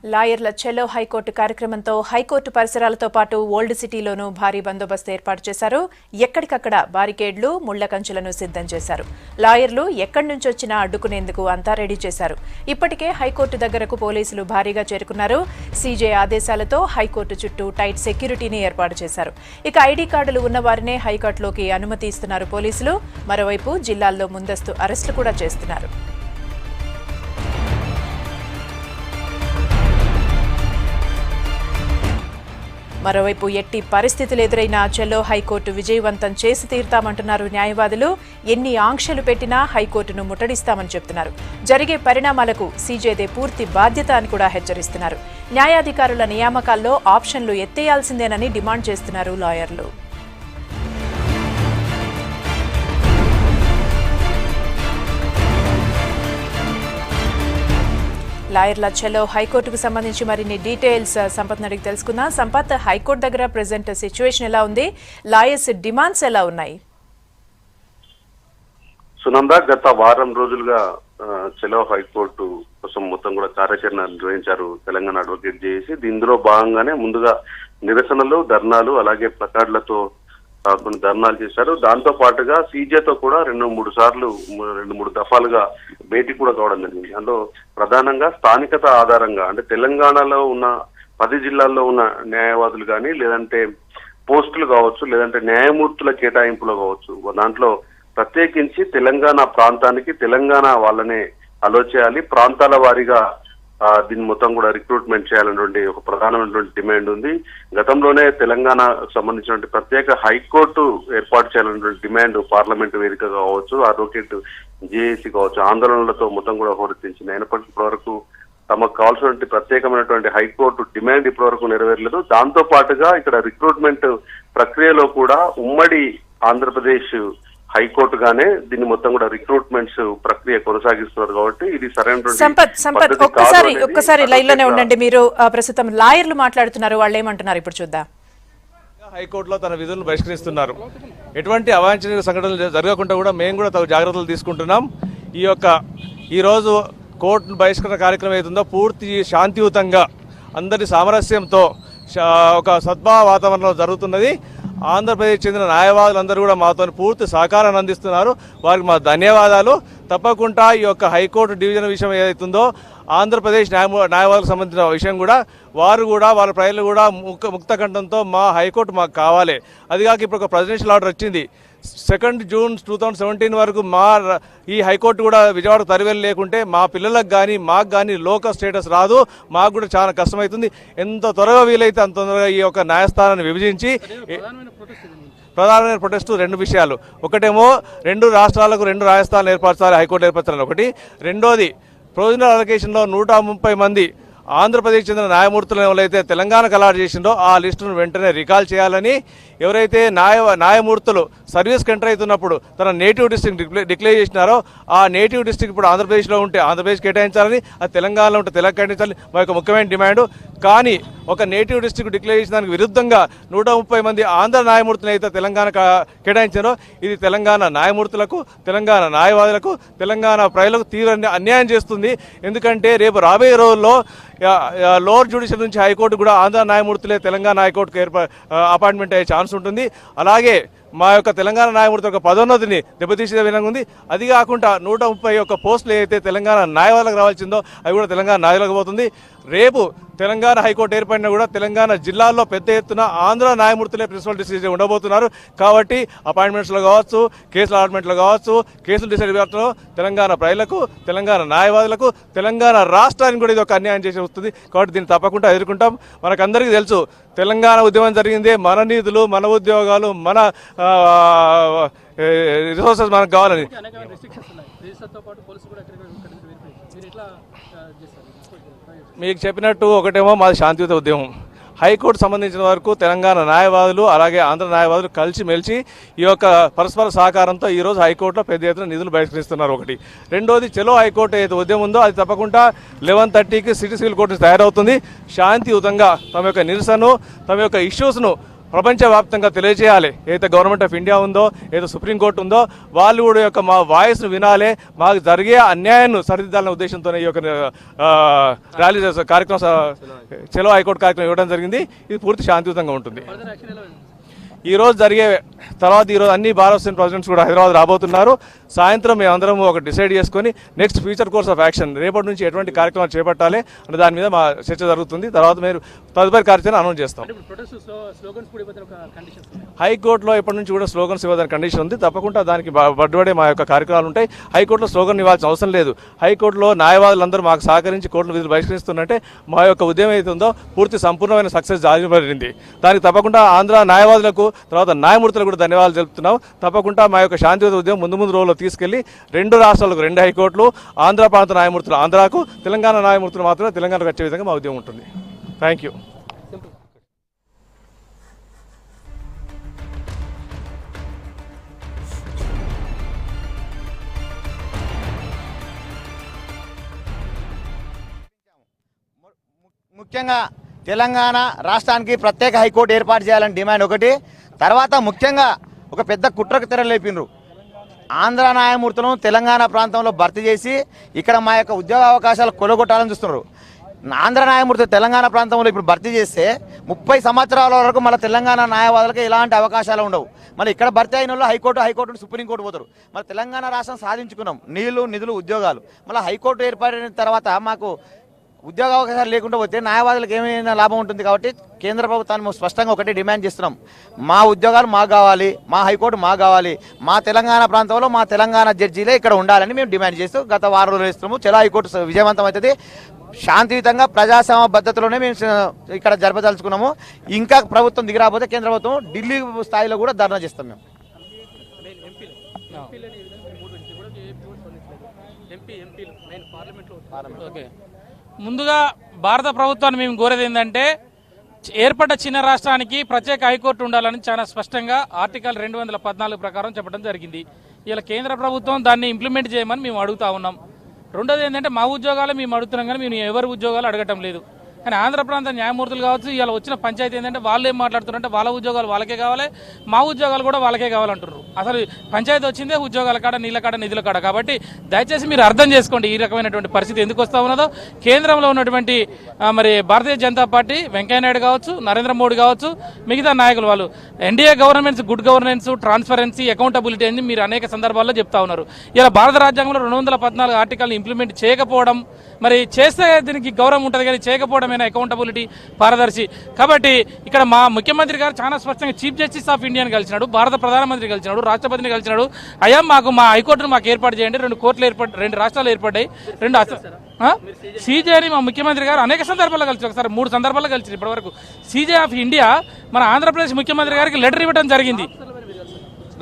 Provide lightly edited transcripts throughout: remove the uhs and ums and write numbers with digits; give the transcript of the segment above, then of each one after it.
లాయర్ల చెలో high court కార్యక్రమంతో high court పరిసరాలతో పాటు old సిటీలోనూ భారీ బందోబస్తు ఏర్పాటు చేశారు. ఎక్కడికక్కడ బారికేడ్లు, ముళ్ల కంచెలను సిద్ధం చేశారు. లాయర్లు ఎక్కడి నుంచి వచ్చినా అడ్డుకునేందుకు అంతా రెడీ చేశారు. ఇప్పటికే హైకోర్టు దగ్గరకు పోలీసులు భారీగా చేరుకున్నారు. సీజే ఆదేశాలతో హైకోర్టు చుట్టూ టైట్ సెక్యూరిటీని ఏర్పాటు చేశారు. ఇక ఐడీ కార్డులు ఉన్నవారినే హైకోర్టులోకి అనుమతి ఇస్తున్నారు పోలీసులు. మరోవైపు జిల్లాల్లో ముందస్తు అరెస్టులు కూడా చేస్తున్నారు. మరోవైపు ఎట్టి పరిస్థితులు ఎదురైనా చెలో హైకోర్టు విజయవంతం చేసి తీరుతామంటున్నారు న్యాయవాదులు. ఎన్ని ఆంక్షలు పెట్టినా హైకోర్టును ముట్టడిస్తామని చెప్తున్నారు. జరిగే పరిణామాలకు సీజేదే పూర్తి బాధ్యత అని కూడా హెచ్చరిస్తున్నారు. న్యాయాధికారుల నియామకాల్లో ఆప్షన్లు ఎత్తేయాల్సిందేనని డిమాండ్ చేస్తున్నారు లాయర్లు. లాయర్ల చెలో హైకోర్టుకు సంబంధించి మరిన్ని డీటెయిల్స్ సంపత్ అడిగి తెలుసుకుందాం. సంపత్, హైకోర్టు దగ్గర ప్రెజెంట్ సిచ్యువేషన్ ఎలా ఉంది? లాయర్స్ డిమాండ్స్ ఎలా ఉన్నాయి? సునంద, గత వారం రోజులుగా చెలో హైకోర్టు కోసం మొత్తం కూడా కార్యాచరణ నిర్వహించారు తెలంగాణ అడ్వకేట్ చేసి. ఇందులో భాగంగానే ముందుగా నిరసనలు, ధర్నాలు, అలాగే ప్లకార్డులతో కొన్ని ధర్నాలు చేశారు. దాంతో పాటుగా సీజేతో కూడా రెండు మూడు దఫాలుగా భేటీ కూడా కావడం జరిగింది. అందులో ప్రధానంగా స్థానికత ఆధారంగా అంటే తెలంగాణలో ఉన్న 10 జిల్లాల్లో ఉన్న న్యాయవాదులు కానీ, లేదంటే పోస్టులు కావచ్చు, లేదంటే న్యాయమూర్తుల కేటాయింపులు కావచ్చు, దాంట్లో ప్రత్యేకించి తెలంగాణ ప్రాంతానికి తెలంగాణ వాళ్ళనే అలో చేయాలి, ప్రాంతాల వారీగా దీన్ని మొత్తం కూడా రిక్రూట్మెంట్ చేయాలనేటువంటి ఒక ప్రధానమైనటువంటి డిమాండ్ ఉంది. గతంలోనే తెలంగాణకు సంబంధించినటువంటి ప్రత్యేక హైకోర్టు ఏర్పాటు చేయాలనేటువంటి డిమాండ్ పార్లమెంటు వేదిక కావచ్చు, అడ్వకేట్ జేఏసీ కావచ్చు, ఆందోళనలతో మొత్తం కూడా హోరెత్తించింది. అయినప్పటికీ ఇప్పటివరకు తమకు కావాల్సినటువంటి ప్రత్యేకమైనటువంటి హైకోర్టు డిమాండ్ ఇప్పటివరకు నెరవేరలేదు. దాంతో పాటుగా ఇక్కడ రిక్రూట్మెంట్ ప్రక్రియలో కూడా ఉమ్మడి ఆంధ్రప్రదేశ్ హైకోర్టుగానే దీన్ని మొత్తం కూడా రిక్రూట్మెంట్స్ ప్రక్రియ కొనసాగిస్తున్నారు. కాబట్టి ఇది సంపత్ ఒక్కసారి లైన్ లోనే ఉండండి. మీరు ప్రస్తుతం లాయర్లు మాట్లాడుతున్నారు, వాళ్ళు ఏమంటున్నారు ఇప్పుడు చూద్దాం. హైకోర్టులో తన విధులను బహిష్కరిస్తున్నారు. ఎటువంటి అవాంఛనీయ సంఘటనలు జరగకుండా కూడా మేము కూడా తగు జాగ్రత్తలు తీసుకుంటున్నాం. ఈరోజు కోర్టు బహిష్కరణ కార్యక్రమం ఏతుందో పూర్తి శాంతియుతంగా అందరి సామరస్యంతో ఒక సద్భావ వాతావరణంలో జరుగుతున్నది. ఆంధ్రప్రదేశ్ చెందిన న్యాయవాదులందరూ కూడా మాతో పూర్తి సహకారాన్ని అందిస్తున్నారు. వారికి మా ధన్యవాదాలు. తప్పకుండా ఈ యొక్క హైకోర్టు డివిజన్ విషయం ఏదైతుందో ఆంధ్రప్రదేశ్ న్యాయవాదులకు సంబంధించిన విషయం కూడా వారు కూడా వాళ్ళ ప్రజలు కూడా ముక్త కంఠంతో మా హైకోర్టు మాకు కావాలి. అదిగాక ఇప్పుడు ఒక ప్రెసిడెన్షియల్ ఆర్డర్ వచ్చింది. 2 జూన్ 2017 వరకు ఈ హైకోర్టు కూడా విజయవాడ తరివేలు లేకుంటే మా పిల్లలకు కానీ మాకు కానీ లోకల్ స్టేటస్ రాదు. మాకు కూడా చాలా కష్టమవుతుంది. ఎంత త్వరగా వీలైతే అంత తొందరగా ఈ యొక్క న్యాయస్థానాన్ని విభజించి ప్రధానమైన ప్రొటెస్ట్ 2 విషయాలు. ఒకటేమో 2 రాష్ట్రాలకు 2 న్యాయస్థానాలు ఏర్పరచాలి, హైకోర్టు ఏర్పరచాలని ఒకటి. రెండోది ప్రొవిజనల్ అలొకేషన్లో 130 మంది ఆంధ్రప్రదేశ్ చెందిన న్యాయమూర్తులను ఎవరైతే తెలంగాణకు అలాట్ చేసిందో ఆ లిస్టును వెంటనే రికాల్ చేయాలని, ఎవరైతే న్యాయమూర్తులు సర్వీస్కి ఎంటర్ అవుతున్నప్పుడు తన నేటివ్ డిస్ట్రిక్ట్ డిక్లేర్ చేసినారో ఆ నేటివ్ డిస్ట్రిక్ట్ ఇప్పుడు ఆంధ్రప్రదేశ్లో ఉంటే ఆంధ్రప్రదేశ్ కేటాయించాలని, అది తెలంగాణలో ఉంటే తెలంగాణ కేటాయించాలని మా యొక్క ముఖ్యమైన డిమాండ్. కానీ ఒక నేటివ్ డిస్ట్రిక్ట్ డిక్లేర్ చేసిన దానికి విరుద్ధంగా 130 మంది ఆంధ్ర న్యాయమూర్తులు అయితే తెలంగాణ కేటాయించారో ఇది తెలంగాణ న్యాయమూర్తులకు, తెలంగాణ న్యాయవాదులకు, తెలంగాణ ప్రజలకు తీవ్ర అన్యాయం చేస్తుంది. ఎందుకంటే రేపు రాబోయే రోజుల్లో లోవర్ జ్యుడిషియల్ నుంచి హైకోర్టు కూడా ఆంధ్ర న్యాయమూర్తులే తెలంగాణ హైకోర్టుకు అపాయింట్మెంట్ అయ్యే ఛాన్స్ ఉంటుంది. అలాగే మా యొక్క తెలంగాణ న్యాయమూర్తి యొక్క పదోన్నతిని దెబ్బతీసే విధంగా ఉంది. అది కాకుండా 131 పోస్టులు ఏదైతే తెలంగాణ న్యాయవాదులకు రావాల్సిందో అవి కూడా తెలంగాణ న్యాయవాదులకు పోతుంది. రేపు తెలంగాణ హైకోర్టు ఏర్పడినా కూడా తెలంగాణ జిల్లాల్లో పెద్ద ఎత్తున ఆంధ్ర న్యాయమూర్తులే ప్రిన్సిపల్ డిసిజన్ ఉండబోతున్నారు. కాబట్టి అపాయింట్మెంట్స్లో కావచ్చు, కేసుల అలాట్మెంట్లో కావచ్చు, కేసులు డిసైడ్ చేయడంలో తెలంగాణ ప్రజలకు, తెలంగాణ న్యాయవాదులకు, తెలంగాణ రాష్ట్రానికి కూడా ఇది ఒక అన్యాయం చేసి వస్తుంది. కాబట్టి దీన్ని తప్పకుండా ఎదుర్కొంటాం. మనకందరికీ తెలుసు తెలంగాణ ఉద్యమం జరిగిందే మన నిధులు, మన ఉద్యోగాలు, మన రిసోర్సెస్ మనకు కావాలని. మీకు చెప్పినట్టు ఒకటేమో మాది శాంతియుత ఉద్యమం. హైకోర్టు సంబంధించిన వరకు తెలంగాణ న్యాయవాదులు అలాగే ఆంధ్ర న్యాయవాదులు కలిసి మెలిసి ఈ యొక్క పరస్పర సహకారంతో ఈరోజు హైకోర్టులో పెద్ద ఎత్తున నిధులు బహిష్కరిస్తున్నారు. ఒకటి. రెండోది చెలో హైకోర్టు ఏదైతే ఉద్యమం ఉందో అది తప్పకుండా 11:30కి సిటీ సివిల్ కోర్టు తయారవుతుంది. శాంతియుతంగా తమ యొక్క నిరసనను, తమ యొక్క ఇష్యూస్ను ప్రపంచవ్యాప్తంగా తెలియజేయాలి. ఏదైతే గవర్నమెంట్ ఆఫ్ ఇండియా ఉందో, ఏదైతే సుప్రీంకోర్టు ఉందో, వాళ్ళు కూడా యొక్క మా వాయిస్ను వినాలి. మాకు జరిగే అన్యాయాన్ని సరిదిద్దాలనే ఉద్దేశంతో ఈ యొక్క ర్యాలీ కార్యక్రమం చలో హైకోర్టు కార్యక్రమం ఇవ్వడం జరిగింది. ఇది పూర్తి శాంతియుతంగా ఉంటుంది. ఈరోజు జరిగే తర్వాత ఈరోజు అన్ని భారత ప్రెసిడెంట్స్ కూడా హైదరాబాద్ రాబోతున్నారు. సాయంత్రం మేమందరం ఒక డిసైడ్ చేసుకొని next future course of action రేపటి నుంచి ఎటువంటి కార్యక్రమాలు చేపట్టాలి అనే దాని మీద మా చర్చ జరుగుతుంది. తర్వాత మీరు తదుపరి కార్యాచరణ అనౌన్స్ చేస్తాం. హైకోర్టులో ఇప్పటి నుంచి కూడా స్లోగన్స్ ఇవ్వదని కండిషన్ ఉంది. తప్పకుండా దానికి పట్టుబడే మా యొక్క కార్యక్రమాలు ఉంటాయి. హైకోర్టులో స్లోగన్ ఇవ్వాల్సిన అవసరం లేదు. హైకోర్టులో న్యాయవాదులందరూ మాకు సహకరించి కోర్టుల విధులు బహిష్కరిస్తుంటే మా యొక్క ఉద్యమం ఏదైతుందో పూర్తి సంపూర్ణమైన సక్సెస్ జారిపడింది. దానికి తప్పకుండా ఆంధ్ర న్యాయవాదులకు తర్వాత న్యాయమూర్తులకు కూడా ధన్యవాదాలు తెలుపుతున్నాం. తప్పకుండా మా యొక్క శాంతియుత ఉద్యమం ముందు రోజుల్లో తీసుకెళ్లి 2 రాష్ట్రాలకు 2 హైకోర్టులు, ఆంధ్ర ప్రాంత న్యాయమూర్తులు ఆంధ్రాకు, తెలంగాణ న్యాయమూర్తులు మాత్రమే తెలంగాణకు వచ్చే విధంగా మా ఉద్యమం ఉంటుంది. Thank you. ముఖ్యంగా తెలంగాణ రాష్ట్రానికి ప్రత్యేక హైకోర్టు ఏర్పాటు చేయాలని డిమాండ్ ఒకటి. తర్వాత ముఖ్యంగా ఒక పెద్ద కుట్రకు తెరలేపినరు. ఆంధ్ర న్యాయమూర్తులను తెలంగాణ ప్రాంతంలో భర్తీ చేసి ఇక్కడ మా యొక్క ఉద్యోగ అవకాశాలు కొలగొట్టాలని చూస్తున్నారు. ఆంధ్ర న్యాయమూర్తులు తెలంగాణ ప్రాంతంలో ఇప్పుడు భర్తీ చేస్తే 30 సంవత్సరాల వరకు మళ్ళీ తెలంగాణ న్యాయవాదులకు ఎలాంటి అవకాశాలు ఉండవు. మళ్ళీ ఇక్కడ భర్తీ అయిన వాళ్ళు హైకోర్టు సుప్రీంకోర్టు పోతారు. మళ్ళీ తెలంగాణ రాష్ట్రం సాధించుకున్నాం, నీళ్లు నిధులు ఉద్యోగాలు. మళ్ళీ హైకోర్టు ఏర్పడిన తర్వాత మాకు ఉద్యోగ అవకాశాలు లేకుండా పోతే న్యాయవాదులకు ఏమైనా లాభం ఉంటుంది. కాబట్టి కేంద్ర ప్రభుత్వాన్ని స్పష్టంగా ఒకటి డిమాండ్ చేస్తున్నాం. మా ఉద్యోగాలు మాకు కావాలి, మా హైకోర్టు మాకు కావాలి, మా తెలంగాణ ప్రాంతంలో మా తెలంగాణ జడ్జీలే ఇక్కడ ఉండాలని మేము డిమాండ్ చేస్తూ గత 6 రోజులు ఇస్తున్నాము. చలో హైకోర్టు విజయవంతం అవుతుంది. శాంతియుతంగా ప్రజాస్వామ్య పద్ధతిలోనే మేము ఇక్కడ జరపదలుచుకున్నాము. ఇంకా ప్రభుత్వం దిగిరాకపోతే కేంద్ర ప్రభుత్వం ఢిల్లీ స్థాయిలో కూడా ధర్నా చేస్తాం. మేము ముందుగా భారత ప్రభుత్వాన్ని మేము కోరేది ఏంటంటే ఏర్పడ్డ చిన్న రాష్ట్రానికి ప్రత్యేక హైకోర్టు ఉండాలని చాలా స్పష్టంగా ఆర్టికల్ 214 ప్రకారం చెప్పడం జరిగింది. ఇలా కేంద్ర ప్రభుత్వం దాన్ని ఇంప్లిమెంట్ చేయమని మేము అడుగుతా ఉన్నాం. రెండోది ఏంటంటే మా ఉద్యోగాలు మేము అడుగుతున్నాం కానీ మేము ఎవరి ఉద్యోగాలు అడగటం లేదు. కానీ ఆంధ్ర ప్రాంత న్యాయమూర్తులు కావచ్చు, ఇలా వచ్చిన పంచాయతీ ఏంటంటే వాళ్ళు ఏం మాట్లాడుతున్నారంటే వాళ్ళ ఉద్యోగాలు వాళ్ళకే కావాలి, మా ఉద్యోగాలు కూడా వాళ్ళకే కావాలంటున్నారు. అసలు పంచాయతీ వచ్చిందే ఉద్యోగాల కాడ, నీళ్ళ కాడ, నిధుల కాడ. కాబట్టి దయచేసి మీరు అర్థం చేసుకోండి ఈ రకమైనటువంటి పరిస్థితి ఎందుకు వస్తూ ఉన్నదో. కేంద్రంలో ఉన్నటువంటి మరి భారతీయ జనతా పార్టీ, వెంకయ్యనాయుడు కావచ్చు, నరేంద్ర మోడీ కావచ్చు, మిగతా నాయకులు వాళ్ళు NDA governments good governance, transparency, accountability అని మీరు అనేక సందర్భాల్లో చెప్తా ఉన్నారు. ఇలా భారత రాజ్యాంగంలో 214 ఆర్టికల్ని ఇంప్లిమెంట్ చేయకపోవడం, మరి చేస్తే దీనికి గౌరవం ఉంటుంది కానీ చేయకపోవడం అకౌంటబిలిటీ, పారదర్శి. కాబట్టి ఇక్కడ మా ముఖ్యమంత్రి గారు చాలా స్పష్టంగా చీఫ్ జస్టిస్ ఆఫ్ ఇండియాని కలిసినాడు, భారత ప్రధానమంత్రి కలిసినాడు, రాష్ట్రపతిని కలిసినాడు. అయ్యా మా హైకోర్టును మాకు ఏర్పాటు చేయండి. 2 కోర్టులు 2 రాష్ట్రాలు ఏర్పడ్డాయి. 2 సీజేని మా ముఖ్యమంత్రి గారు అనేక సందర్భాల్లో కలిసి, ఒకసారి 3 సందర్భాల్లో కలిసి ఇప్పటివరకు సీజే ఆఫ్ ఇండియా మన ఆంధ్రప్రదేశ్ ముఖ్యమంత్రి గారికి లెటర్ ఇవ్వడం జరిగింది.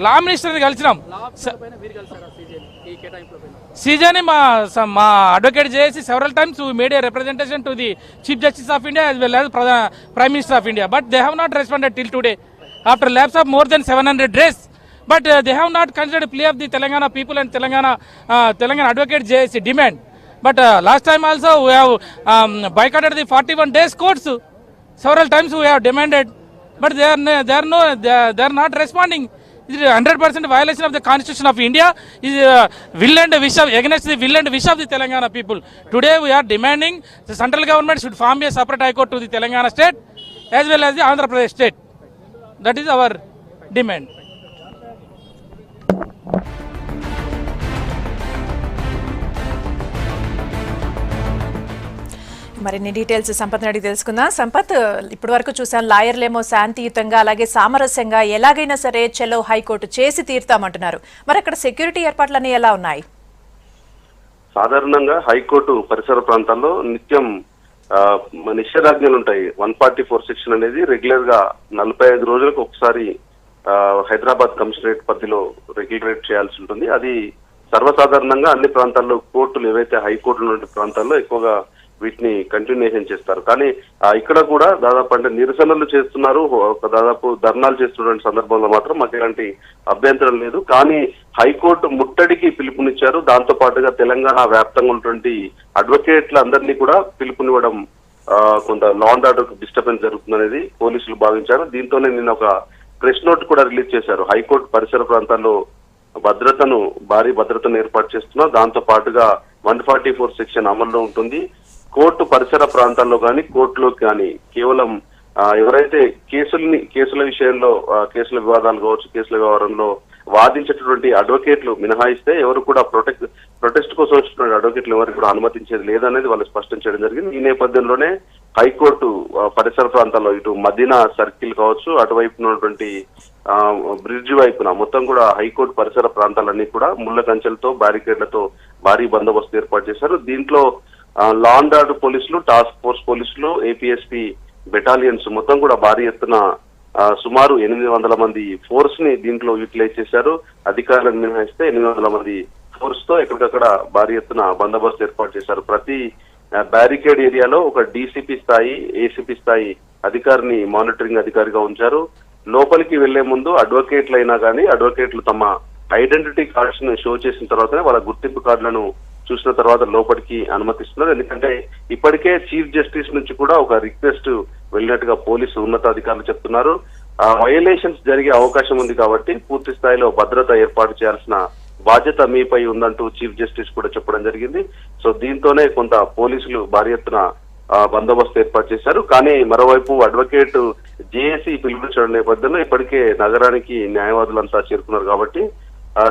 లా మినిస్టర్ని కలిసినాం. సీజేని మా అడ్వకేట్ చేసి several times we made a representation to the Chief Justice of India as well as Prime Minister of India, but they have not responded till today after lapse of more than 700 days. But they have not considered plea of the Telangana people and Telangana advocate JSC demand. But last time also we have boycotted the 41 days courts. Several times we have demanded, but they are not responding. It is 100% violation of the Constitution of India. Is will and wish of against the will and wish of the Telangana people. Today we are demanding the central government should form a separate high court to the Telangana state as well as the Andhra Pradesh state. That is our demand. మరిన్ని details Sampath అడిగి తెలుసుకుందాం. సంపత్, ఇప్పటి వరకు చూసాం లాయర్లేమో శాంతియుతంగా అలాగే సామరస్యంగా ఎలాగైనా సరే చలో హైకోర్టు చేసి తీరుతామంటున్నారు. మరి అక్కడ సెక్యూరిటీ ఏర్పాట్లన్నీ ఎలా ఉన్నాయి? సాధారణంగా హైకోర్టు పరిసర ప్రాంతాల్లో నిత్యం నిషేధాజ్ఞలు ఉంటాయి. 144 సెక్షన్ అనేది రెగ్యులర్ గా 45 రోజులకు ఒకసారి హైదరాబాద్ కమిషనరేట్ పరిధిలో రెగ్యులేట్ చేయాల్సి ఉంటుంది. అది సర్వసాధారణంగా అన్ని ప్రాంతాల్లో కోర్టులు ఏవైతే హైకోర్టులు ఉన్న ప్రాంతాల్లో ఎక్కువగా వీటిని కంటిన్యూషన్ చేస్తారు. కానీ ఇక్కడ కూడా దాదాపు అంటే నిరసనలు చేస్తున్నారు, దాదాపు ధర్నాలు చేస్తున్న సందర్భంలో మాత్రం మాకు ఎలాంటి అభ్యంతరం లేదు. కానీ హైకోర్టు ముట్టడికి పిలుపునిచ్చారు. దాంతో పాటుగా తెలంగాణ వ్యాప్తంగా ఉన్నటువంటి అడ్వకేట్ల అందరినీ కూడా పిలుపునివ్వడం కొంత లా అండ్ ఆర్డర్ డిస్టర్బెన్స్ జరుగుతుందనేది పోలీసులు భావించారు. దీంతోనే నిన్న ఒక ప్రెస్ నోట్ కూడా రిలీజ్ చేశారు. హైకోర్టు పరిసర ప్రాంతాల్లో భారీ భద్రతను ఏర్పాటు చేస్తున్నారు. దాంతో పాటుగా 144 సెక్షన్ అమల్లో ఉంటుంది. కోర్టు పరిసర ప్రాంతాల్లో కానీ కోర్టులోకి కానీ కేవలం ఎవరైతే కేసుల విషయంలో కేసుల వివాదాలు కావచ్చు, కేసుల వ్యవహారంలో వాదించేటటువంటి అడ్వకేట్లు మినహాయిస్తే ఎవరు కూడా ప్రొటెస్ట్ కోసం వచ్చినటువంటి అడ్వకేట్లు ఎవరికి కూడా అనుమతించేది లేదనేది వాళ్ళు స్పష్టం చేయడం జరిగింది. ఈ నేపథ్యంలోనే హైకోర్టు పరిసర ప్రాంతాల్లో ఇటు మదీనా సర్కిల్ కావచ్చు, అటువైపు ఉన్నటువంటి బ్రిడ్జ్ వైపున మొత్తం కూడా హైకోర్టు పరిసర ప్రాంతాలన్నీ కూడా ముళ్ళ కంచెలతో బ్యారికేడ్లతో భారీ బందోబస్తు ఏర్పాటు చేశారు. దీంట్లో లా అండ్ ఆర్డర్ పోలీసులు, టాస్క్ ఫోర్స్ పోలీసులు, ఏపీఎస్పీ బెటాలియన్స్ మొత్తం కూడా భారీ ఎత్తున సుమారు 800 మంది ఫోర్స్ ని దీంట్లో యూటిలైజ్ చేశారు. అధికారులను మినహాయిస్తే 800 మంది ఫోర్స్ తో ఎక్కడికక్కడ భారీ ఎత్తున బందోబస్తు ఏర్పాటు చేశారు. ప్రతి బ్యారికేడ్ ఏరియాలో ఒక డీసీపీ స్థాయి, ఏసీపీ స్థాయి అధికారిని మానిటరింగ్ అధికారిగా ఉంచారు. లోపలికి వెళ్లే ముందు అడ్వకేట్లు తమ ఐడెంటిటీ కార్డ్స్ ను షో చేసిన తర్వాతనే వాళ్ళ గుర్తింపు కార్డులను చూసిన తర్వాత లోపలికి అనుమతిస్తున్నారు. ఎందుకంటే ఇప్పటికే చీఫ్ జస్టిస్ నుంచి కూడా ఒక రిక్వెస్ట్ వెళ్ళినట్టుగా పోలీసు ఉన్నతాధికారులు చెప్తున్నారు. వయలేషన్స్ జరిగే అవకాశం ఉంది కాబట్టి పూర్తి స్థాయిలో భద్రత ఏర్పాటు చేయాల్సిన బాధ్యత మీపై ఉందంటూ చీఫ్ జస్టిస్ కూడా చెప్పడం జరిగింది. సో దీంతోనే కొంత పోలీసులు భారీ ఎత్తున బందోబస్తు ఏర్పాటు చేశారు. కానీ మరోవైపు అడ్వకేట్ జేఏసీ పిలుపునిచ్చిన నేపథ్యంలో ఇప్పటికే నగరానికి న్యాయవాదులంతా చేరుకున్నారు కాబట్టి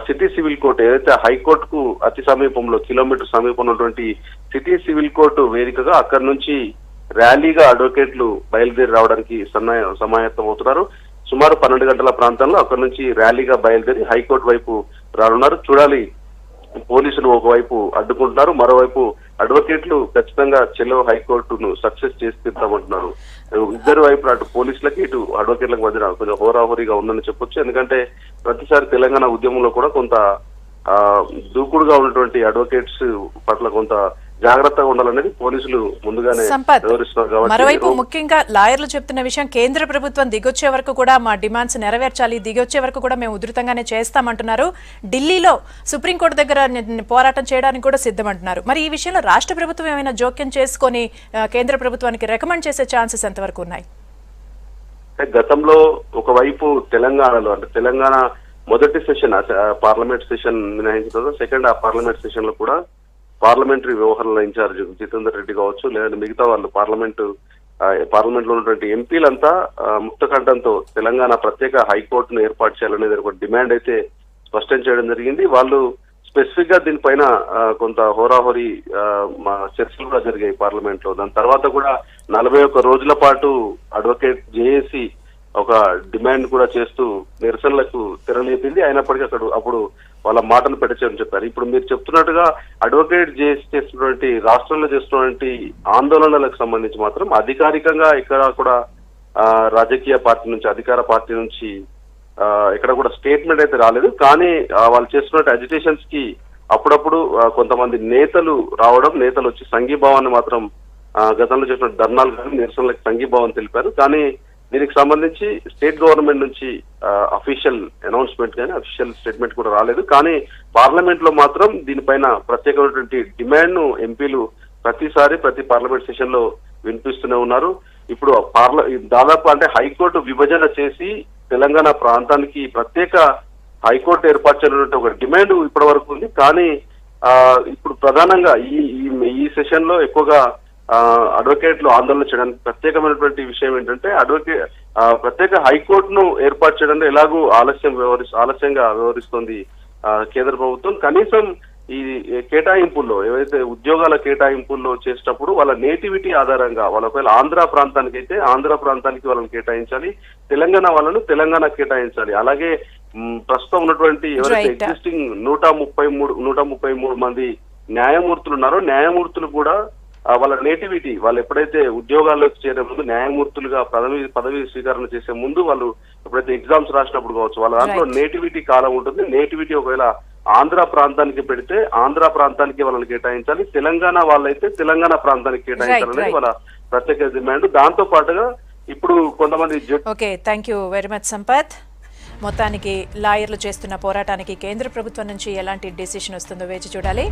సిటీ సివిల్ కోర్టు ఏదైతే హైకోర్టుకు అతి సమీపంలో కిలోమీటర్ సమీపంలో ఉన్నటువంటి సిటీ సివిల్ కోర్టు వేదికగా అక్కడి నుంచి ర్యాలీగా అడ్వకేట్లు బయలుదేరి రావడానికి సమాయత్తం అవుతున్నారు. సుమారు 12 గంటల ప్రాంతంలో అక్కడి నుంచి ర్యాలీగా బయలుదేరి హైకోర్టు వైపు రానున్నారు. చూడాలి, పోలీసులు ఒకవైపు అడ్డుకుంటున్నారు, మరోవైపు అడ్వకేట్లు ఖచ్చితంగా చెలో హైకోర్టును సక్సెస్ చేసి తీర్తామంటున్నారు. ఇద్దరు వైపు అటు పోలీసులకి ఇటు అడ్వకేట్లకు మధ్య కొంచెం హోరాహోరీగా ఉందని చెప్పొచ్చు. ఎందుకంటే ప్రతిసారి తెలంగాణ ఉద్యమంలో కూడా కొంత దూకుడుగా ఉన్నటువంటి అడ్వకేట్స్ పట్ల కొంత జాగ్రత్తగా ఉండాలనేది పోలీసులు ముందుగానే వివరిస్తున్నారు. కాబట్టి మరోవైపు ముఖ్యంగా లాయర్లు చెప్తున్న విషయం, కేంద్ర ప్రభుత్వం దిగొచ్చే వరకు కూడా మా డిమాండ్స్ నెరవేర్చాలి, దిగొచ్చే వరకు కూడా మేము ఉధృతంగానే చేస్తామంటున్నారు. ఢిల్లీలో సుప్రీంకోర్టు దగ్గర పోరాటం చేయడానికి కూడా సిద్ధమంటున్నారు. మరి ఈ విషయంలో రాష్ట్ర ప్రభుత్వం ఏమైనా జోక్యం చేసుకొని కేంద్ర ప్రభుత్వానికి రికమెండ్ చేసే ఛాన్సెస్ ఎంతవరకు ఉన్నాయి? గతంలో ఒకవైపు తెలంగాణలో అంటే తెలంగాణ మొదటి సెషన్ పార్లమెంట్ సెషన్ మినహాయించిన తర్వాత సెకండ్ పార్లమెంట్ సెషన్ లో కూడా పార్లమెంటరీ వ్యవహారాల ఇన్ఛార్జ్ జితేందర్ రెడ్డి కావచ్చు, లేదంటే మిగతా వాళ్ళు పార్లమెంట్ లో ఉన్నటువంటి ఎంపీలంతా ముక్తకంఠంతో తెలంగాణ ప్రత్యేక హైకోర్టును ఏర్పాటు చేయాలనేది ఒక డిమాండ్ అయితే స్పష్టం చేయడం జరిగింది. వాళ్ళు స్పెసిఫిక్ గా దీనిపైన కొంత హోరాహోరీ చర్చలు కూడా జరిగాయి పార్లమెంట్ లో. దాని తర్వాత కూడా 41 రోజుల పాటు అడ్వకేట్ జేఏసీ ఒక డిమాండ్ కూడా చేస్తూ నిరసనలకు తెరలేపింది. అయినప్పటికీ అప్పుడు వాళ్ళ మాటను పెట్టని చెప్పారు. ఇప్పుడు మీరు చెప్తున్నట్టుగా అడ్వకేట్ చేస్తున్నటువంటి రాష్ట్రంలో చేస్తున్నటువంటి ఆందోళనలకు సంబంధించి మాత్రం అధికారికంగా ఇక్కడ కూడా రాజకీయ పార్టీ నుంచి, అధికార పార్టీ నుంచి ఇక్కడ కూడా స్టేట్మెంట్ అయితే రాలేదు. కానీ వాళ్ళు చేస్తున్న అజిటేషన్స్ కి అప్పుడప్పుడు కొంతమంది నేతలు రావడం, నేతలు వచ్చి సంఘీభావాన్ని మాత్రం గతంలో చేసిన ధర్నాలు కానీ నిరసనలకు సంఘీభావం తెలిపారు. కానీ దీనికి సంబంధించి స్టేట్ గవర్నమెంట్ నుంచి అఫీషియల్ అనౌన్స్మెంట్ కానీ అఫీషియల్ స్టేట్మెంట్ కూడా రాలేదు. కానీ పార్లమెంట్ లో మాత్రం దీనిపైన ప్రత్యేకమైనటువంటి డిమాండ్ ను ఎంపీలు ప్రతి పార్లమెంట్ సెషన్ లో వినిపిస్తూనే ఉన్నారు. ఇప్పుడు దాదాపు అంటే హైకోర్టు విభజన చేసి తెలంగాణ ప్రాంతానికి ప్రత్యేక హైకోర్టు ఏర్పాటు చేయాలనే ఒక డిమాండ్ ఇప్పటి వరకు ఉంది. కానీ ఇప్పుడు ప్రధానంగా ఈ సెషన్ లో ఎక్కువగా అడ్వకేట్లు ఆందోళన చేయడానికి ప్రత్యేకమైనటువంటి విషయం ఏంటంటే ప్రత్యేక హైకోర్టును ఏర్పాటు చేయడంలో ఎలాగూ ఆలస్యంగా వ్యవహరిస్తోంది కేంద్ర ప్రభుత్వం. కనీసం ఈ కేటాయింపుల్లో ఏవైతే ఉద్యోగాల కేటాయింపుల్లో చేసేటప్పుడు వాళ్ళ నేటివిటీ ఆధారంగా వాళ్ళ ఒకవేళ ఆంధ్ర ప్రాంతానికి అయితే ఆంధ్ర ప్రాంతానికి వాళ్ళని కేటాయించాలి, తెలంగాణ వాళ్ళను తెలంగాణ కేటాయించాలి. అలాగే ప్రస్తుతం ఉన్నటువంటి ఎవరైతే ఎగ్జిస్టింగ్ 133 మంది న్యాయమూర్తులు ఉన్నారో న్యాయమూర్తులు కూడా వాళ్ళ నేటివిటీ వాళ్ళు ఎప్పుడైతే ఉద్యోగాల్లోకి చేరే ముందు న్యాయమూర్తులుగా పదవి స్వీకరణ చేసే ముందు వాళ్ళు ఎప్పుడైతే ఎగ్జామ్స్ రాసినప్పుడు కావచ్చు వాళ్ళ దాంట్లో నేటివిటీ కాలం ఉంటుంది. నేటివిటీ ఒకవేళ ఆంధ్ర ప్రాంతానికి పెడితే ఆంధ్ర ప్రాంతానికి వాళ్ళని కేటాయించాలి, తెలంగాణ వాళ్ళైతే తెలంగాణ ప్రాంతానికి కేటాయించాలనేది వాళ్ళ ప్రత్యేక డిమాండ్. దాంతో పాటుగా ఇప్పుడు కొంతమంది okay, thank you very much Sampath. మొత్తానికి లాయర్లు చేస్తున్న పోరాటానికి కేంద్ర ప్రభుత్వం నుంచి ఎలాంటి డెసిషన్ వస్తుందో వేచి చూడాలి.